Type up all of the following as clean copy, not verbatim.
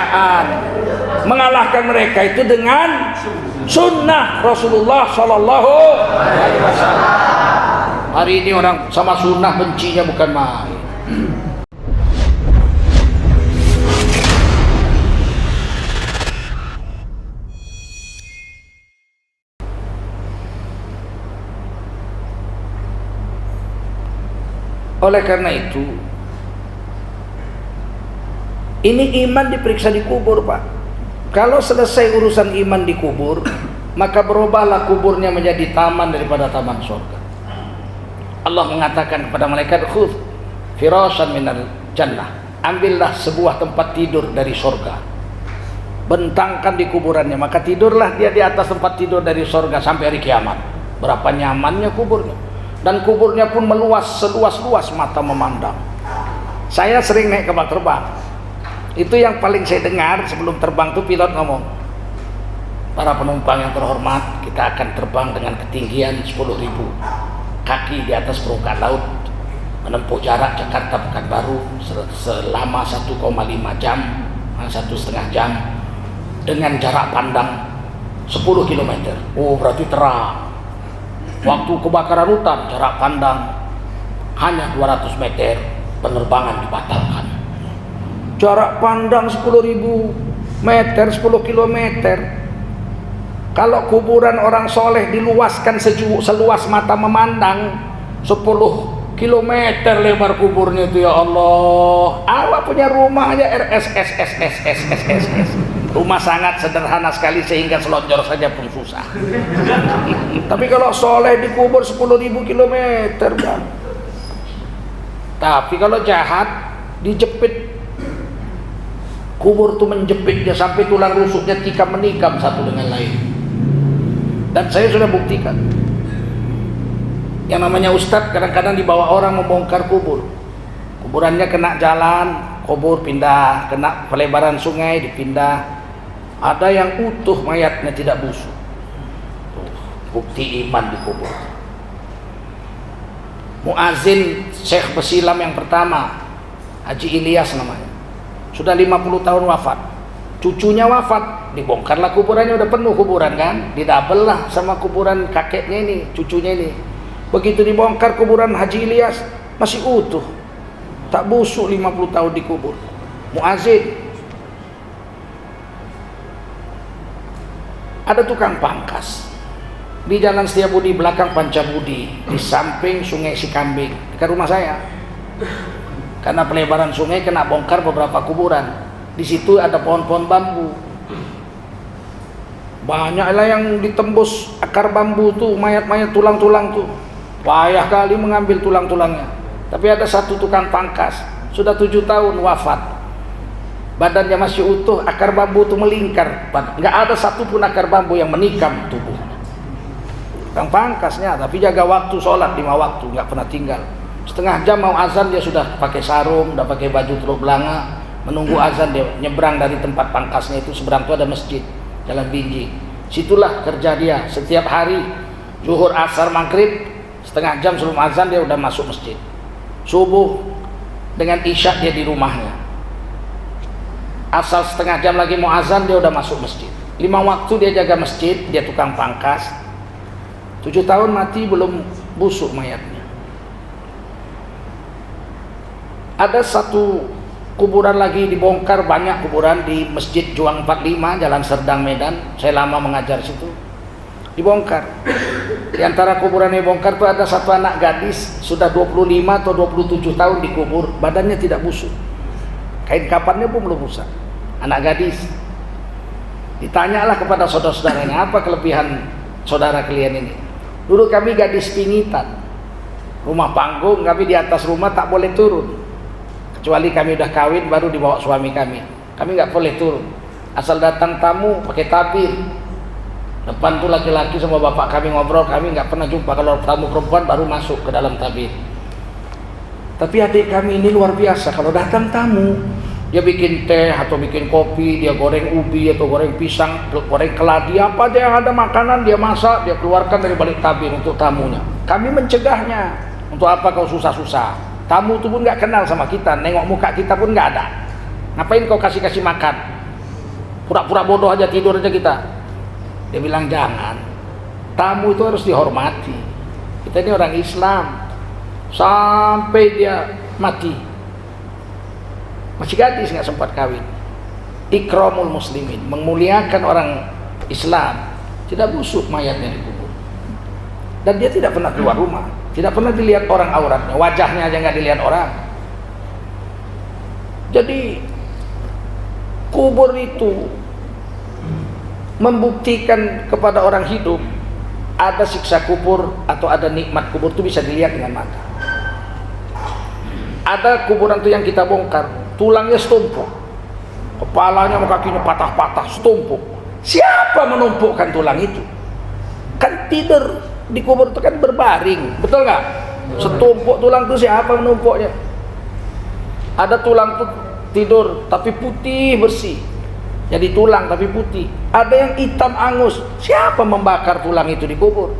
kebudayaan. Mengalahkan mereka itu dengan sunnah Rasulullah Sallallahu Alaihi Wasallam. Hari ini orang sama sunnah bencinya bukan main. Oleh karena itu, ini iman diperiksa di kubur, Pak. Kalau selesai urusan iman di kubur, maka berubahlah kuburnya menjadi taman daripada taman surga. Allah mengatakan kepada malaikat, khudh firashan minal jannah, ambillah sebuah tempat tidur dari surga, bentangkan di kuburannya, maka tidurlah dia di atas tempat tidur dari surga sampai hari kiamat. Berapa nyamannya kuburnya. Dan kuburnya pun meluas seluas-luas mata memandang. Saya sering naik kapal terbang. Itu yang paling saya dengar sebelum terbang tuh pilot ngomong, para penumpang yang terhormat, kita akan terbang dengan ketinggian 10.000 kaki di atas permukaan laut, menempuh jarak Jakarta Pekanbaru selama 1,5 jam, 1,5 jam, dengan jarak pandang 10 km. Oh, berarti terang. Waktu kebakaran hutan, jarak pandang hanya 200 meter, penerbangan dibatalkan. Jarak pandang 10.000 meter, 10 km. Kalau kuburan orang soleh diluaskan seluas mata memandang, 10 km lebar kuburnya itu, ya Allah. Awak punya rumah aja RSSSSSSSS. Rumah sangat sederhana sekali sehingga selonjor saja pun susah. Tapi kalau soleh dikubur 10.000 km, Bang. Tapi kalau jahat dijepit, kubur tuh menjepit dia sampai tulang rusuknya tikam menikam satu dengan lain. Dan saya sudah buktikan. Yang namanya ustadz kadang-kadang dibawa orang membongkar kubur. Kuburannya kena jalan, kubur pindah, kena pelebaran sungai dipindah. Ada yang utuh mayatnya tidak busuk. Bukti iman di kubur. Muazin Syekh Besilam yang pertama, Haji Ilyas namanya, sudah 50 tahun wafat. Cucunya wafat, dibongkarlah kuburannya, udah penuh kuburan kan, didabel lah sama kuburan kakeknya ini, cucunya ini. Begitu dibongkar kuburan Haji Ilyas, masih utuh, tak busuk, 50 tahun dikubur. Muazin. Ada tukang pangkas di Jalan Setiabudi belakang Pancabudi, di samping Sungai Sikambing, dekat rumah saya. Karena pelebaran sungai kena bongkar beberapa kuburan. Di situ ada pohon-pohon bambu. Banyaklah yang ditembus akar bambu tuh, mayat-mayat, tulang-tulang tuh. Payah kali mengambil tulang-tulangnya. Tapi ada satu tukang pangkas, sudah 7 tahun wafat. Badannya masih utuh, akar bambu itu melingkar, nggak ada satupun akar bambu yang menikam tubuhnya. Tukang pangkasnya, tapi jaga waktu, sholat 5 waktu, nggak pernah tinggal. Setengah jam mau azan dia sudah pakai sarung, udah pakai baju teluk belanga, menunggu azan. Dia nyebrang dari tempat pangkasnya itu, seberang itu ada masjid, Jalan Binji. Situlah kerja dia setiap hari, zuhur, asar, maghrib, setengah jam sebelum azan dia udah masuk masjid. Subuh dengan isya dia di rumahnya. Asal setengah jam lagi mau azan dia udah masuk masjid. 5 waktu dia jaga masjid, dia tukang pangkas. 7 tahun mati belum busuk mayatnya. Ada satu kuburan lagi dibongkar, banyak kuburan di Masjid Juang 45, Jalan Serdang, Medan. Saya lama mengajar situ. Dibongkar. Di antara kuburan yang dibongkar itu ada satu anak gadis, sudah 25 atau 27 tahun dikubur, badannya tidak busuk. Kain kapannya pun belum rusak. Anak gadis. Ditanyalah kepada saudara-saudaranya, apa kelebihan saudara kalian ini? Dulu kami gadis pingitan, rumah panggung, kami di atas rumah tak boleh turun, kecuali kami udah kawin baru dibawa suami kami. Kami nggak boleh turun, asal datang tamu pakai tabir. Depan tuh laki-laki sama bapak kami ngobrol, kami nggak pernah jumpa. Kalau tamu perempuan baru masuk ke dalam tabir. Tapi adik kami ini luar biasa, kalau datang tamu dia bikin teh atau bikin kopi, dia goreng ubi atau goreng pisang, goreng keladi, apa aja yang ada makanan dia masak, dia keluarkan dari balik tabir untuk tamunya. Kami mencegahnya, untuk apa kau susah-susah? Tamu itu pun nggak kenal sama kita, nengok muka kita pun nggak ada. Ngapain kau kasih makan? Pura-pura bodoh aja, tidur aja kita. Dia bilang jangan. Tamu itu harus dihormati. Kita ini orang Islam. Sampai dia mati. Masih gadis nggak sempat kawin. Ikramul muslimin, memuliakan orang Islam. Tidak busuk mayatnya dikubur. Dan dia tidak pernah keluar rumah. Tidak pernah dilihat orang auratnya. Wajahnya aja nggak dilihat orang. Jadi kubur itu membuktikan kepada orang hidup ada siksa kubur atau ada nikmat kubur itu bisa dilihat dengan mata. Ada kuburan itu yang kita bongkar, tulangnya setumpuk, kepalanya sama kakinya patah-patah, setumpuk. Siapa menumpukkan tulang itu? Kan tidur di kubur itu kan berbaring, betul nggak? Setumpuk tulang itu siapa menumpuknya? Ada tulang tuh tidur tapi putih bersih, jadi tulang tapi putih. Ada yang hitam angus, siapa membakar tulang itu di kubur?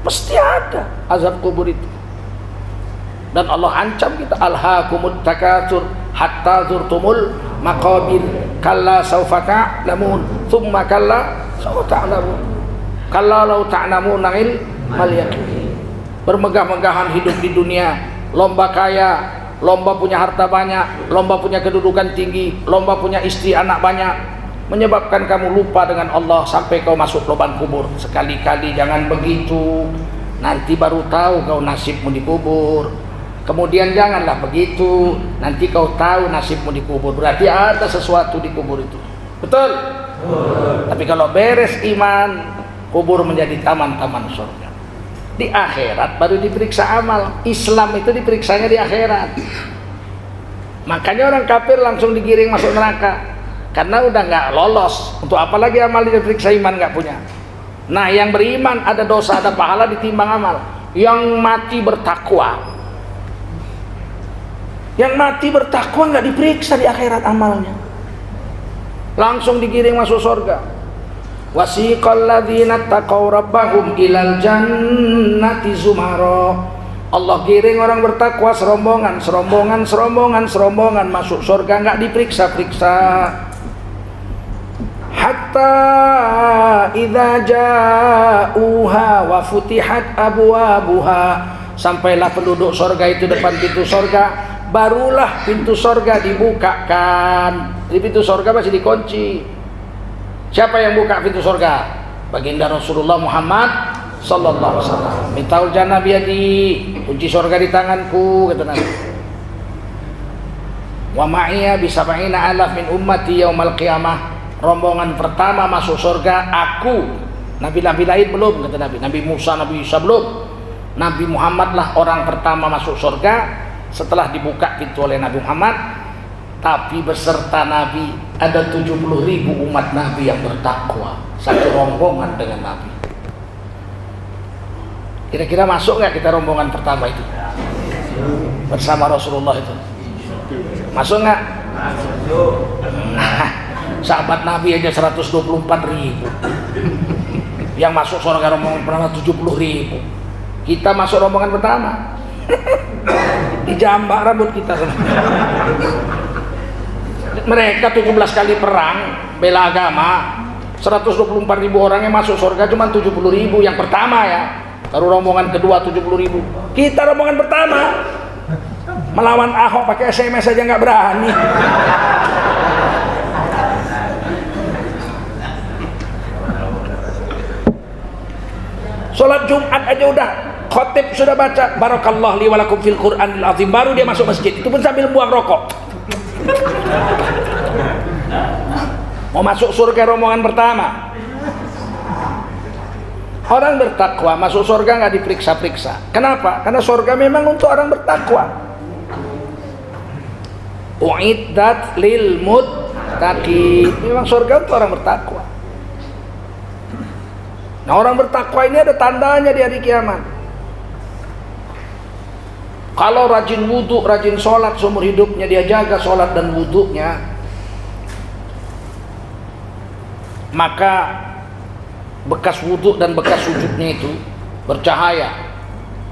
Mesti ada azab kubur itu. Dan Allah ancam kita, alhaakumut takatsur hatta zurtumul maqabir kalla sawfa ta'lamun thumma kalla sawfa ta'lamun kalla law ta'lamunal ilmal yaqin. Bermegah-megahan hidup di dunia, lomba kaya, lomba punya harta banyak, lomba punya kedudukan tinggi, lomba punya istri anak banyak, menyebabkan kamu lupa dengan Allah sampai kau masuk lubang kubur. Sekali-kali jangan begitu, nanti baru tahu kau nasibmu dikubur. Kemudian janganlah begitu, nanti kau tahu nasibmu dikubur. Berarti ada sesuatu di kubur itu. Betul? Tapi kalau beres iman, kubur menjadi taman-taman surga. Di akhirat baru diperiksa amal. Islam itu diperiksanya di akhirat. Makanya orang kafir langsung digiring masuk neraka, karena udah nggak lolos. Untuk apa lagi amal diperiksa, iman nggak punya. Nah, yang beriman ada dosa, ada pahala, ditimbang amal. Yang mati bertakwa, yang mati bertakwa nggak diperiksa di akhirat amalnya, langsung digiring masuk surga. Wasiqal ladzina taqaw rabbahum ilal jannati zumara. Allah giring orang bertakwa serombongan, serombongan, serombongan, serombongan masuk surga, nggak diperiksa-periksa. Hatta idza ja'uha wa futihat abwabuha. Sampailah penduduk surga itu depan pintu surga, barulah pintu surga dibukakan. Di pintu surga masih dikunci. Siapa yang buka pintu surga? Baginda Rasulullah Muhammad sallallahu alaihi wasallam. Mitaul jannah biyadi, kunci surga di tanganku, kata Nabi. Wa ma'iya bi sab'ina alaf min ummati yaumal qiyamah. Rombongan pertama masuk surga aku. Nabi-nabi lain belum, kata Nabi. Nabi Musa, Nabi Isa belum. Nabi Muhammad lah orang pertama masuk surga setelah dibuka pintu oleh Nabi Muhammad. Tapi beserta Nabi ada 70.000 umat Nabi yang bertakwa, satu rombongan dengan Nabi. Kira-kira masuk nggak kita rombongan pertama itu bersama Rasulullah itu? Masuk nggak? Nah, sahabat Nabi aja 124.000, yang masuk surga rombongan pertama 70.000. Kita masuk rombongan pertama. Dijambak rambut kita. Mereka 17 kali perang bela agama, 124.000 orang yang masuk surga cuma 70.000 yang pertama ya. Baru rombongan kedua 70.000. Kita rombongan pertama melawan Ahok pakai SMS aja nggak berani. Sholat Jumat aja udah, khotib sudah baca barakallahu li wa lakum fil Qur'anil azim, baru dia masuk masjid, itu pun sambil buang rokok. Mau masuk surga rombongan pertama. Orang bertakwa masuk surga nggak diperiksa-periksa. Kenapa? Karena surga memang untuk orang bertakwa. Uiddat lil muttaqin. Memang surga untuk orang bertakwa. Nah, orang bertakwa ini ada tandanya di hari kiamat. Kalau rajin wudhu, rajin sholat seumur hidupnya, dia jaga sholat dan wudhunya, maka bekas wudhu dan bekas sujudnya itu bercahaya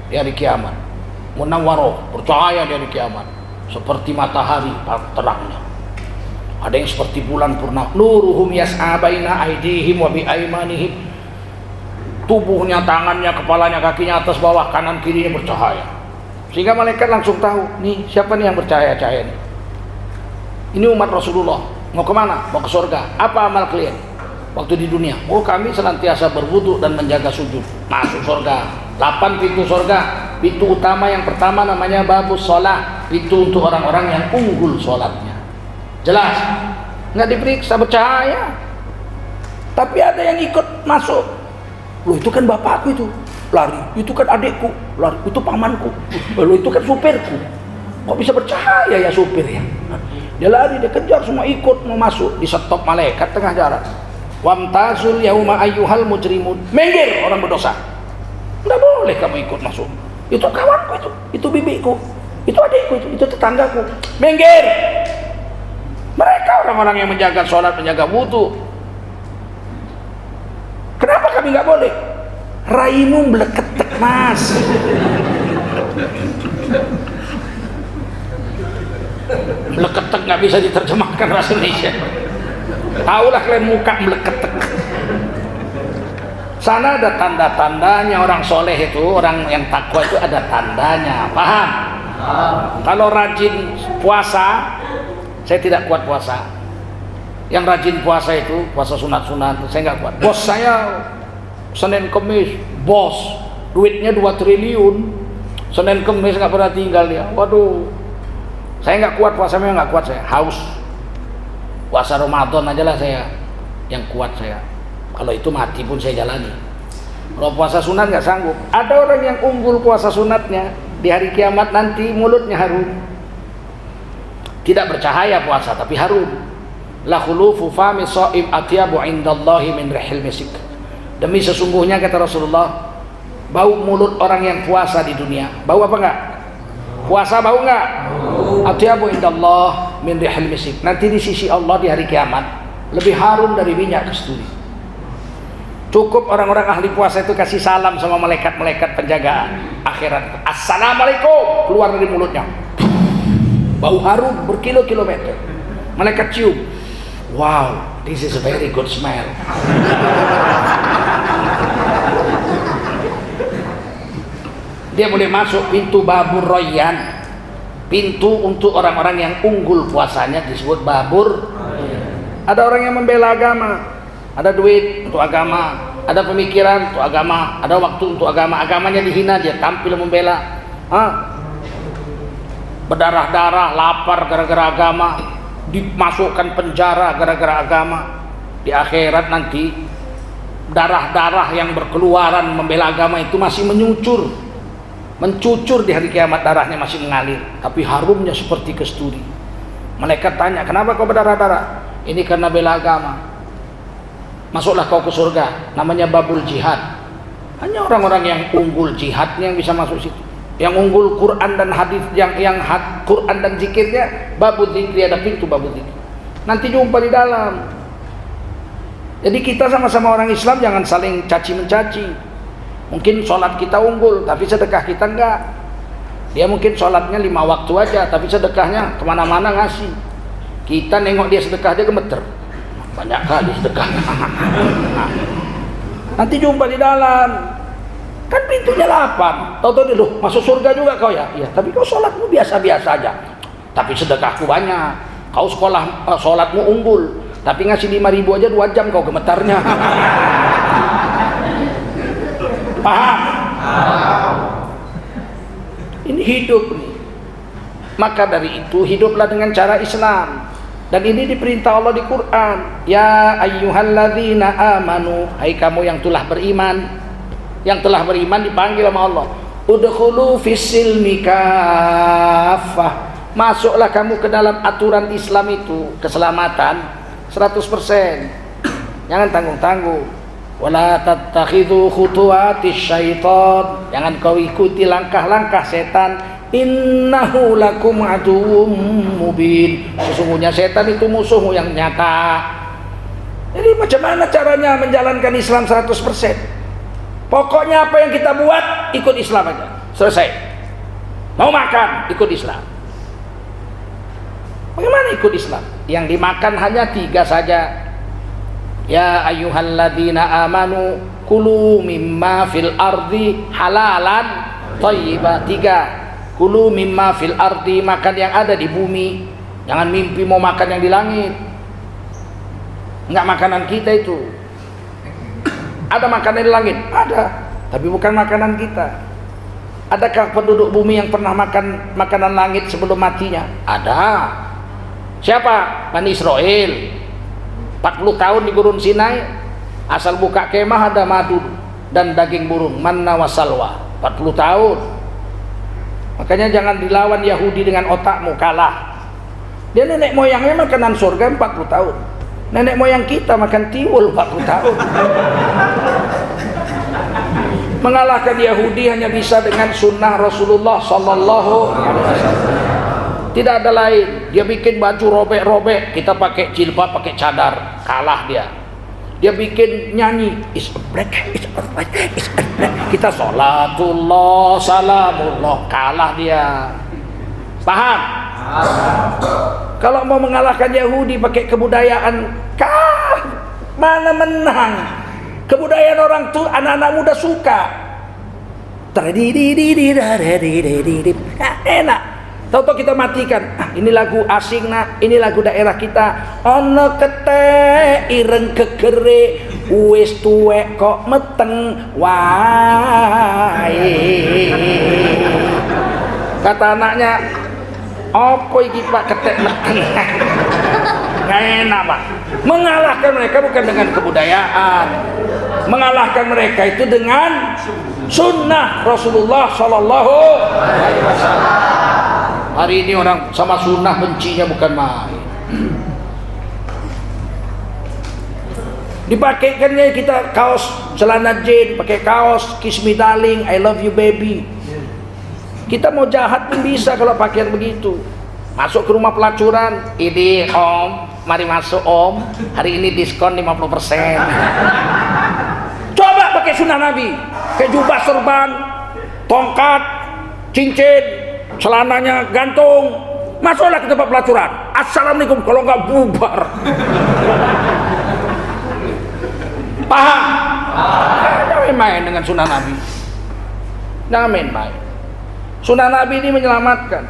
di hari kiamat. Munawwaroh, bercahaya di hari kiamat, seperti matahari terangnya. Ada yang seperti bulan purnama. Nuruhum yas'a baina aydihim wa bi aymanihim. Tubuhnya, tangannya, kepalanya, kakinya, atas bawah, kanan kirinya bercahaya. Sehingga malaikat langsung tahu, nih siapa nih yang bercahaya-cahaya nih? Ini umat Rasulullah. Mau kemana? Mau ke surga. Apa amal kalian waktu di dunia? Oh, kami senantiasa berwudu dan menjaga sujud. Masuk surga. 8 pintu surga. Pintu utama yang pertama namanya babus sholat. Pintu untuk orang-orang yang unggul sholatnya. Jelas? Nggak diperiksa, bercahaya. Tapi ada yang ikut masuk. Loh, itu kan bapakku itu, lari. Itu kan adikku, lari. Itu pamanku. Loh, itu kan supirku. Kok bisa bercahaya ya supir ya? Dia lari, dia kejar, semua ikut mau masuk. Di stop malaikat tengah jalan. Wamtazul yauma ayyuhal mujrimun. Minggir orang berdosa. Nggak boleh kamu ikut masuk. Itu kawanku itu bibiku, itu adikku, itu tetanggaku. Minggir. Mereka orang-orang yang menjaga sholat, menjaga wudu. Kenapa kami nggak boleh? Raimu meleketek, mas. Meleketek nggak bisa diterjemahkan bahasa Indonesia. Taulah kalian muka meleketek. Sana ada tanda-tandanya orang soleh itu, orang yang takwa itu ada tandanya. Paham? Kalau rajin puasa, saya tidak kuat puasa. Yang rajin puasa itu, puasa sunat-sunat, saya nggak kuat. Bos saya Senin Kemis, bos, duitnya 2 triliun. Senin Kemis nggak pernah tinggal dia. Waduh, saya nggak kuat puasa, memang nggak kuat saya, haus. Puasa Ramadan aja lah saya yang kuat saya. Kalau itu mati pun saya jalani. Kalau puasa sunat nggak sanggup. Ada orang yang unggul puasa sunatnya, di hari kiamat nanti mulutnya harum. Tidak bercahaya puasa, tapi harum. La khulufu fami shaim atyabu indallahi min rihil misik. Demi sesungguhnya kata Rasulullah, bau mulut orang yang puasa di dunia. Bau apa enggak? Puasa bau enggak? Atyabu indallah min rihil misik. Nanti di sisi Allah di hari kiamat lebih harum dari minyak kasturi. Cukup orang-orang ahli puasa itu kasih salam sama malaikat-malaikat penjagaan akhirat. Assalamualaikum, keluar dari mulutnya. Bau harum berkilo-kilometer. Malaikat cium. Wow, this is a very good smell. Dia boleh masuk pintu babur royan. Pintu untuk orang-orang yang unggul puasanya disebut babur. Ada orang yang membela agama, ada duit untuk agama, ada pemikiran untuk agama, ada waktu untuk agama. Agamanya dihina, dia tampil membela. Berdarah-darah, lapar gara-gara agama, dimasukkan penjara gara-gara agama. Di akhirat nanti darah-darah yang berkeluaran membela agama itu masih mencucur di hari kiamat, darahnya masih mengalir, tapi harumnya seperti kasturi. Malaikat tanya, kenapa kau berdarah-darah? Ini karena bela agama. Masuklah kau ke surga, namanya babul jihad. Hanya orang-orang yang unggul jihadnya yang bisa masuk situ. Yang unggul Quran dan hadis, yang Quran dan zikirnya, babul zikri, ada pintu babul zikri. Nanti jumpa di dalam. Jadi kita sama-sama orang Islam jangan saling caci mencaci. Mungkin sholat kita unggul, tapi sedekah kita enggak. Dia mungkin sholatnya 5 waktu aja, tapi sedekahnya kemana-mana ngasih. Kita nengok dia sedekah, dia gemeter. Banyak kali sedekah. Nanti jumpa di dalam. Kan pintunya 8. Tahu-tahu dia, loh masuk surga juga kau ya? Iya, tapi kau sholatmu biasa-biasa aja. Tapi sedekahku banyak. Kau sholatmu unggul, tapi ngasih 5.000 aja 2 jam kau gemetarnya. Paham? Ini hidup nih. Maka dari itu hiduplah dengan cara Islam. Dan ini diperintah Allah di Quran. Ya ayyuhalladzina amanu, hai kamu yang telah beriman. Yang telah beriman dipanggil sama Allah. Udkhulu fis-silmi kaffah. Masuklah kamu ke dalam aturan Islam itu, keselamatan 100%. Jangan tanggung-tanggung. Wala tattakhidhu khutuwatis syaitan. Jangan kau ikuti langkah-langkah setan. Innahu lakum aduwwum mubin. Sesungguhnya setan itu musuhmu yang nyata. Jadi macam mana caranya menjalankan Islam 100%? Pokoknya apa yang kita buat, ikut Islam aja. Selesai. Mau makan, ikut Islam. Bagaimana ikut Islam? yang dimakan hanya 3 saja. Ya ayyuhalladzina amanu kulu mimma fil ardi halalan thayyiba. 3, kulu mimma fil ardi, makan yang ada di bumi. Jangan mimpi mau makan yang di langit. Enggak makanan kita itu. Ada makanan di langit? Ada, tapi bukan makanan kita. Adakah penduduk bumi yang pernah makan makanan langit sebelum matinya? Ada. Siapa? Bani Israel. 40 tahun di Gurun Sinai, asal buka kemah ada madu dan daging burung, manna wa salwa. 40 tahun. Makanya jangan dilawan Yahudi dengan otakmu, kalah. Dia nenek moyangnya makanan surga 40 tahun. Nenek moyang kita makan tiwul 40 tahun. Mengalahkan Yahudi hanya bisa dengan sunnah Rasulullah sallallahu alaihi wasallam. Tidak ada lain. Dia bikin baju robek-robek, kita pakai jilbab, pakai cadar, kalah dia. Dia bikin nyanyi, is a black, is a black, is a black. Kita salatullah, salamullah, kalah dia. Paham? Kalau mau mengalahkan Yahudi pakai kebudayaan, mana menang? Kebudayaan orang tuh anak-anak muda suka. Enak. Tahu-tahu kita matikan. Ini lagu asing nak, ini lagu daerah kita. Ono kete ireng kekere wis tuwek kok meteng wae. Kata anaknya, apa iki Pak ketek meteng? Nggak enak Pak. Mengalahkan mereka bukan dengan kebudayaan. Mengalahkan mereka itu dengan sunnah Rasulullah sallallahu alaihi wasallam. Hari ini orang sama sunnah bencinya bukan main. Dipakaikannya kita kaos celana jeans, pakai kaos kiss me darling, I love you baby. Kita mau jahat pun bisa kalau pakaian begitu. Masuk ke rumah pelacuran, ini om, mari masuk om, hari ini diskon 50%. Coba pakai sunnah Nabi, kayak jubah serban, tongkat, cincin, celananya gantung, masuklah ke tempat pelacuran. Assalamualaikum, kalau nggak bubar. Paham? Jangan main-main dengan sunnah Nabi. Jangan main-main. Sunnah Nabi ini menyelamatkan.